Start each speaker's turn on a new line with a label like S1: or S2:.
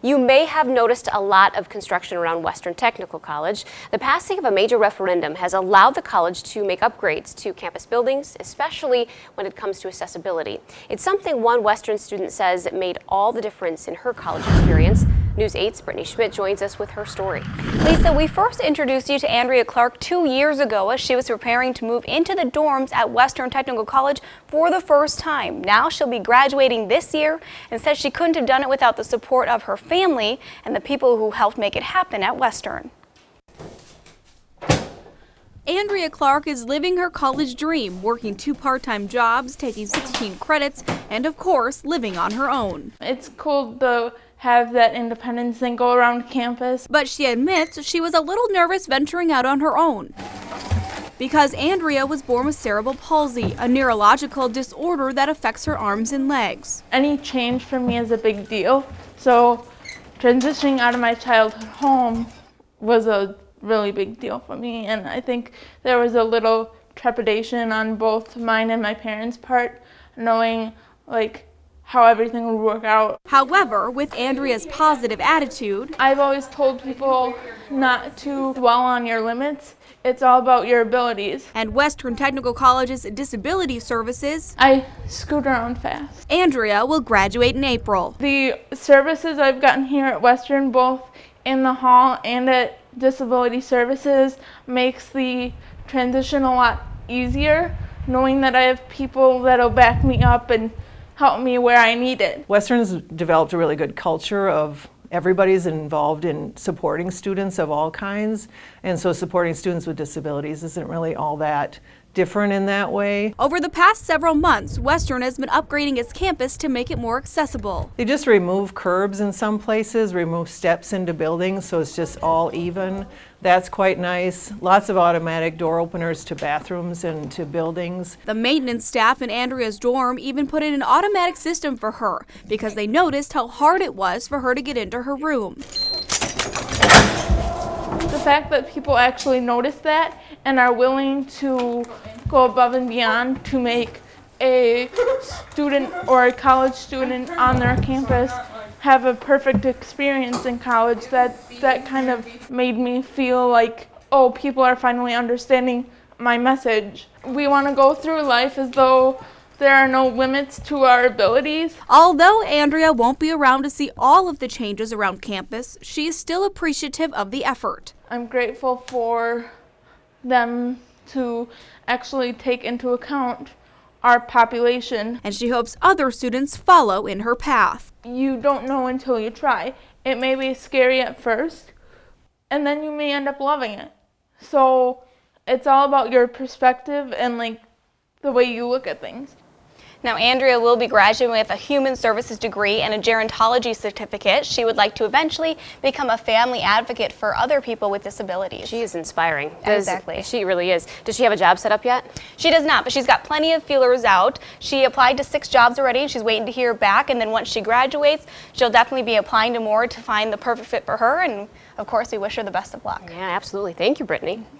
S1: You may have noticed a lot of construction around Western Technical College. The passing of a major referendum has allowed the college to make upgrades to campus buildings, especially when it comes to accessibility. It's something one Western student says made all the difference in her college experience. News 8's Brittany Schmidt joins us with her story.
S2: Lisa, we first introduced you to Andrea Clark 2 years ago as she was preparing to move into the dorms at Western Technical College for the first time. Now she'll be graduating this year and says she couldn't have done it without the support of her family and the people who helped make it happen at Western. Andrea Clark is living her college dream, working 2 part-time jobs, taking 16 credits, and of course, living on her own.
S3: It's cool to have that independence and go around campus.
S2: But she admits she was a little nervous venturing out on her own because Andrea was born with cerebral palsy, a neurological disorder that affects her arms and legs.
S3: Any change for me is a big deal, so transitioning out of my childhood home was a really big deal for me, and I think there was a little trepidation on both mine and my parents' part, knowing how everything would work out.
S2: However, with Andrea's positive attitude,
S3: I've always told people not to dwell on your limits. It's all about your abilities.
S2: And Western Technical College's disability services,
S3: I scoot around fast.
S2: Andrea will graduate in April.
S3: The services I've gotten here at Western, both in the hall and at disability services, makes the transition a lot easier, knowing that I have people that'll back me up and help me where I need it.
S4: Western's developed a really good culture of everybody's involved in supporting students of all kinds, and so supporting students with disabilities isn't really all that different in that way.
S2: Over the past several months, Western has been upgrading its campus to make it more accessible.
S4: They just remove curbs in some places, remove steps into buildings, so it's just all even. That's quite nice. Lots of automatic door openers to bathrooms and to buildings.
S2: The maintenance staff in Andrea's dorm even put in an automatic system for her because they noticed how hard it was for her to get into her room.
S3: The fact that people actually notice that and are willing to go above and beyond to make a student or a college student on their campus have a perfect experience in college, that kind of made me feel like, oh, people are finally understanding my message. We want to go through life as though there are no limits to our abilities.
S2: Although Andrea won't be around to see all of the changes around campus, she is still appreciative of the effort.
S3: I'm grateful for them to actually take into account our population.
S2: And she hopes other students follow in her path.
S3: You don't know until you try. It may be scary at first, and then you may end up loving it. So it's all about your perspective and the way you look at things.
S2: Now, Andrea will be graduating with a human services degree and a gerontology certificate. She would like to eventually become a family advocate for other people with disabilities.
S1: She is inspiring.
S2: Exactly.
S1: She really is. Does she have a job set up yet?
S2: She does not, but she's got plenty of feelers out. She applied to 6 jobs already, and she's waiting to hear back. And then once she graduates, she'll definitely be applying to more to find the perfect fit for her. And of course, we wish her the best of luck.
S1: Yeah, absolutely. Thank you, Brittany.